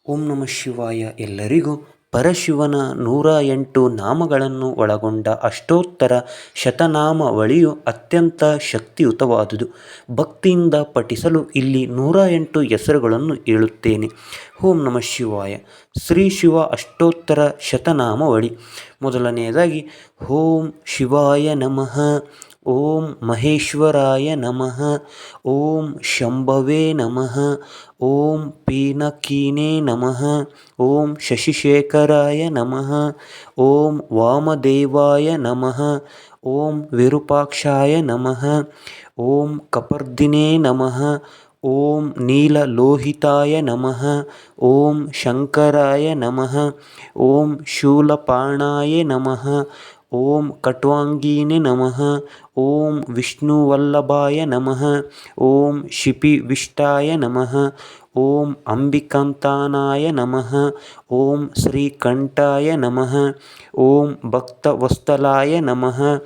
ಓಂ ನಮಃ ಶಿವಾಯ. ಎಲ್ಲರಿಗೂ ಪರಶಿವನ 108 ನಾಮಗಳನ್ನು ಒಳಗೊಂಡ ಅಷ್ಟೋತ್ತರ ಶತನಾಮಾವಳಿಯು ಅತ್ಯಂತ ಶಕ್ತಿಯುತವಾದುದು. ಭಕ್ತಿಯಿಂದ ಪಠಿಸಲು ಇಲ್ಲಿ 108 ಹೆಸರುಗಳನ್ನು ಹೇಳುತ್ತೇನೆ. ಓಂ ನಮಃ ಶಿವಾಯ. ಶ್ರೀ ಶಿವ ಅಷ್ಟೋತ್ತರ ಶತನಾಮಾವಳಿ. ಮೊದಲನೆಯದಾಗಿ ಓಂ ಶಿವಾಯ ನಮಃ. ಓಂ ಮಹೇಶ್ವರಾಯ ನಮಃ. ಓಂ ಶಂಭವೇ ನಮಃ. ಓಂ ಪಿನಾಕಿನೇ ನಮಃ. ಓಂ ಶಶಿಶೇಖರಾಯ ನಮಃ. ಓಂ ವಾಮದೇವಾಯ ನಮಃ. ಓಂ ವಿರೂಪಾಕ್ಷಾಯ ನಮಃ. ಓಂ ಕಪರ್ದಿನೇ ನಮಃ. ಓಂ ನೀಲಲೋಹಿತಾಯ ನಮಃ. ಓಂ ಶಂಕರಾಯ ನಮಃ. ಓಂ ಶೂಲಪಾಣಾಯ ನಮಃ. ಓಂ ಖಟ್ವಾಂಗಿನೇ ನಮಃ. ಓಂ ವಿಷ್ಣುವಲ್ಲಭಾಯ ನಮಃ. ಓಂ ಶಿಪಿವಿಷ್ಟಾಯ ನಮಃ. ಓಂ ಅಂಬಿಕಾಂತನಾಯ ನಮಃ. ಓಂ ಶ್ರೀಕಂಠಾಯ ನಮಃ. ಓಂ ಭಕ್ತವತ್ಸಲಾಯ ನಮಃ.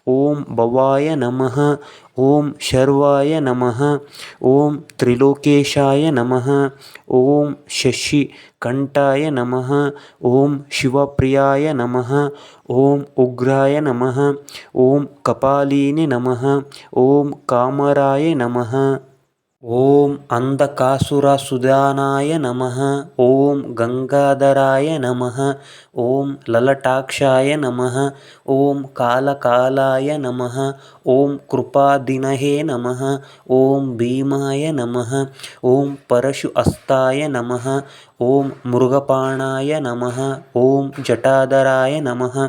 ಓಂ ಭವಾಯ ನಮಃ. ಓಂ ಶರ್ವಾಯ ನಮಃ. ಓಂ ತ್ರಿಲೋಕೇಶಾಯ ನಮಃ. ಓಂ ಶಶಿಕಂಠಾಯ ನಮಃ. ಓಂ ಶಿವಪ್ರಿಯಾಯ ನಮಃ. ಓಂ ಉಗ್ರಾಯ ನಮಃ. ಓಂ ಕಪಾಲಿನೇ ನಮಃ. ಓಂ ಕಾಮರಾಯ ನಮಃ. ಓಂ ಅಂಧಕಾಸುರಸುಧಾನಾಯ ನಮಃ. ಓಂ ಗಂಗಾಧರಾಯ ನಮಃ. ಓಂ ಲಲಾಟಾಕ್ಷಾಯ ನಮಃ. ಓಂ ಕಾಲಕಾಲಾಯ ನಮಃ. ಓಂ ಕೃಪಾಧಿನಹೇ ನಮಃ. ಓಂ ಭೀಮಾಯ ನಮಃ. ಓಂ ಪರಶುಹಸ್ತಾಯ ನಮಃ. ಓಂ ಮೃಗಪಾಣಾಯ ನಮಃ. ಓಂ ಜಟಾಧರಾಯ ನಮಃ.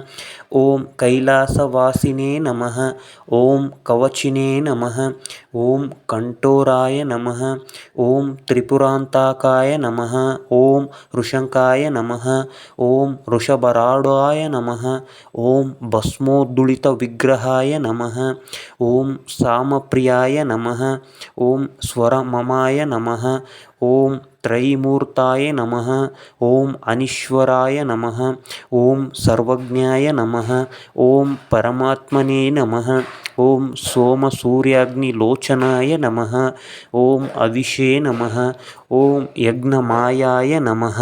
ಓಂ ಕೈಲಾಸವಾಸಿನೇ ನಮಃ. ಓಂ ಕವಚಿನೇ ನಮಃ. ಓಂ ಕಂಠೋರಾಯ ನಮಃ. ಓಂ ತ್ರಿಪುರಾಂತಕಾಯ ನಮಃ. ಓಂ ಋಷಂಕಾಯ ನಮಃ. ಓಂ ವೃಷಭಾರೂಢಾಯ ನಮಃ. ಓಂ ಭಸ್ಮೋದ್ಧೂಳಿತ ವಿಗ್ರಹಾಯ ನಮಃ. ಓಂ ಸಾಮಪ್ರಿಯಾಯ ನಮಃ. ಓಂ ಸ್ವರಮಮಾಯ ನಮಃ. ಓಂ ತ್ರೈಮೂರ್ತಾಯ ನಮಃ. ಓಂ ಅನೀಶ್ವರಾಯ ನಮಃ. ಓಂ ಸರ್ವಜ್ಞಾಯ ನಮಃ. ಓಂ ಪರಮಾತ್ಮನೇ ನಮಃ. ಓಂ ಸೋಮಸೂರ್ಯಾಗ್ನಿಲೋಚನಾಯ ನಮಃ. ಓಂ ಹವಿಷೇ ನಮಃ. ಓಂ ಯಜ್ಞಮಾಯಾಯ ನಮಃ.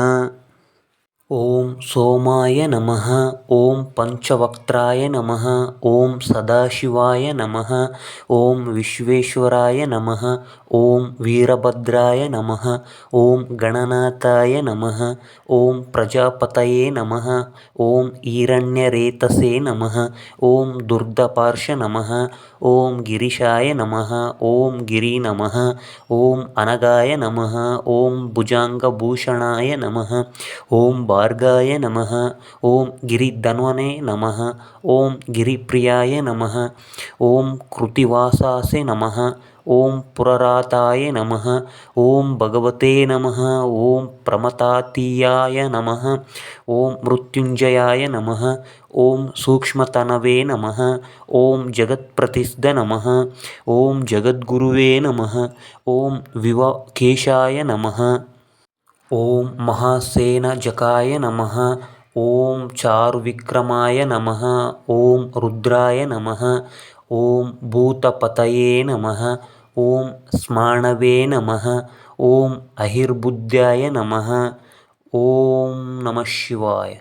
ಓಂ ಸೋಮಾಯ ನಮಃ. ಓಂ ಪಂಚವಕ್ತ್ರಾಯ ನಮಃ. ಓಂ ಸದಾಶಿವಾಯ ನಮಃ. ಓಂ ವಿಶ್ವೇಶ್ವರಾಯ ನಮಃ. ಓಂ ವೀರಭದ್ರಾಯ ನಮಃ. ಓಂ ಗಣನಾಥಾಯ ನಮಃ. ಓಂ ಪ್ರಜಾಪತಯೇ ನಮಃ. ಓಂ ಹಿರಣ್ಯರೇತಸೇ ನಮಃ. ಓಂ ದುರ್ಧಪಾರ್ಶ ನಮಃ. ಓಂ ಗಿರೀಶಾಯ ನಮಃ. ಓಂ ಗಿರಿ ನಮಃ. ಓಂ ಅನಗಾಯ ನಮಃ. ಓಂ ಭುಜಂಗಭೂಷಣಾಯ ನಮಃ. ಓಂ ಭಾರ್ಗಾಯ ನಮಃ. ಓಂ ಗಿರಿಧನ್ವನೇ ನಮಃ. ಓಂ ಗಿರಿಪ್ರಿಯಾಯ ನಮಃ. ಓಂ ಕೃತ್ತಿವಾಸಾಸೇ ನಮಃ. ಓಂ ಪುರರಾತಾಯ ನಮಃ. ಓಂ ಭಗವತೇ ನಮಃ. ಓಂ ಪ್ರಮಥಾತೀಯಾಯ ನಮಃ. ಓಂ ಮೃತ್ಯುಂಜಯಾಯ ನಮಃ. ಓಂ ಸೂಕ್ಷ್ಮತನವೇ ನಮಃ. ಓಂ ಜಗತ್ಪ್ರತಿಷ್ಠ ನಮಃ. ಓಂ ಜಗದ್ಗುರುವೇ ನಮಃ. ಓಂ ವಿವಕೇಶಾಯ ನಮಃ. ಓಂ ಮಹಾಸೇನಜಕಾಯ ನಮಃ. ಓಂ ಚಾರುವಿಕ್ರಮಾಯ ನಮಃ. ಓಂ ರುದ್ರಾಯ ನಮಃ. ಓಂ ಭೂತಪತಯೇ ನಮಃ. ಓಂ ಸ್ಮರಣವೇ ನಮಃ. ಓಂ ಅಹಿರ್ಬುದ್ಧಾಯ ನಮಃ. ಓಂ ನಮಃ ಶಿವಾಯ.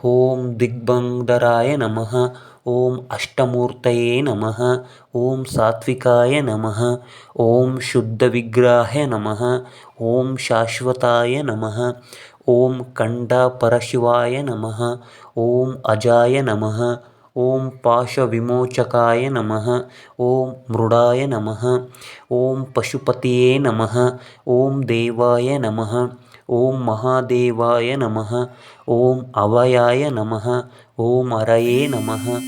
ಓಂ ದಿಗ್ಬಂಧರಾಯ ನಮಃ. ಓಂ ಅಷ್ಟಮೂರ್ತಯೇ ನಮಃ. ಓಂ ಸಾತ್ವಿಕಾಯ ನಮಃ. ಓಂ ಶುದ್ಧವಿಗ್ರಹಾಯ ನಮಃ. ಓಂ ಶಾಶ್ವತಾಯ ನಮಃ. ಓಂ ಖಂಡಪರಶಿವಾಯ ನಮಃ. ಓಂ ಅಜಾಯ ನಮಃ. ಓಂ ಪಾಶವಿಮೋಚಕಾಯ ನಮಃ. ಓಂ ಮೃಡಾಯ ನಮಃ. ಓಂ ಪಶುಪತಿಯೇ ನಮಃ. ಓಂ ದೇವಾಯ ನಮಃ. ಓಂ ಮಹಾದೇವಾಯ ನಮಃ. ಓಂ ಅವಯಾಯ ನಮಃ. ಓಂ ಹರಯೇ ನಮಃ.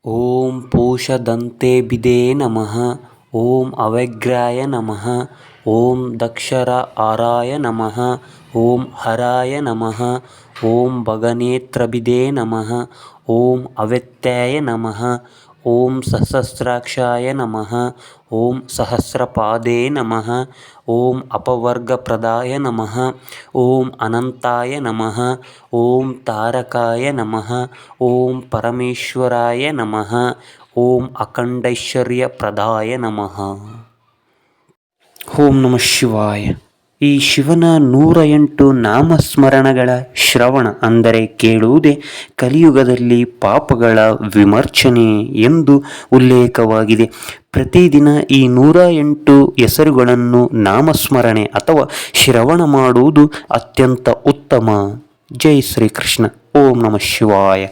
ಓಂ ಪೂಷದಂತೆಭಿದೇ ನಮಃ. ಓಂ ಅವ್ಯಗ್ರಾಯ ನಮಃ. ಓಂ ದಕ್ಷರಾರಾಯ ನಮಃ. ಓಂ ಹರಾಯ ನಮಃ. ಓಂ ಭಗನೇತ್ರಭಿದೇ ನಮಃ. ಓಂ ಅವ್ಯಕ್ತಾಯ ನಮಃ. ಓಂ ಸಹಸ್ರಾಕ್ಷಾಯ ನಮಃ. ಓಂ ಸಹಸ್ರಪಾದೇ ನಮಃ. ಓಂ ಅಪವರ್ಗಪ್ರದಾಯ ನಮಃ. ಓಂ ಅನಂತಾಯ ನಮಃ. ಓಂ ತಾರಕಾಯ ನಮಃ. ಓಂ ಪರಮೇಶ್ವರಾಯ ನಮಃ. ಓಂ ಅಖಂಡೈಶ್ವರ್ಯಪ್ರದಾಯ ನಮಃ. ಓಂ ನಮಃ ಶಿವಾಯ. ಈ ಶಿವನ 108 ನಾಮಸ್ಮರಣಗಳ ಶ್ರವಣ ಅಂದರೆ ಕೇಳುವುದೇ ಕಲಿಯುಗದಲ್ಲಿ ಪಾಪಗಳ ವಿಮರ್ಶನೆ ಎಂದು ಉಲ್ಲೇಖವಾಗಿದೆ. ಪ್ರತಿದಿನ ಈ 108 ಹೆಸರುಗಳನ್ನು ನಾಮಸ್ಮರಣೆ ಅಥವಾ ಶ್ರವಣ ಮಾಡುವುದು ಅತ್ಯಂತ ಉತ್ತಮ. ಜೈ ಶ್ರೀಕೃಷ್ಣ. ಓಂ ನಮಃ ಶಿವಾಯ.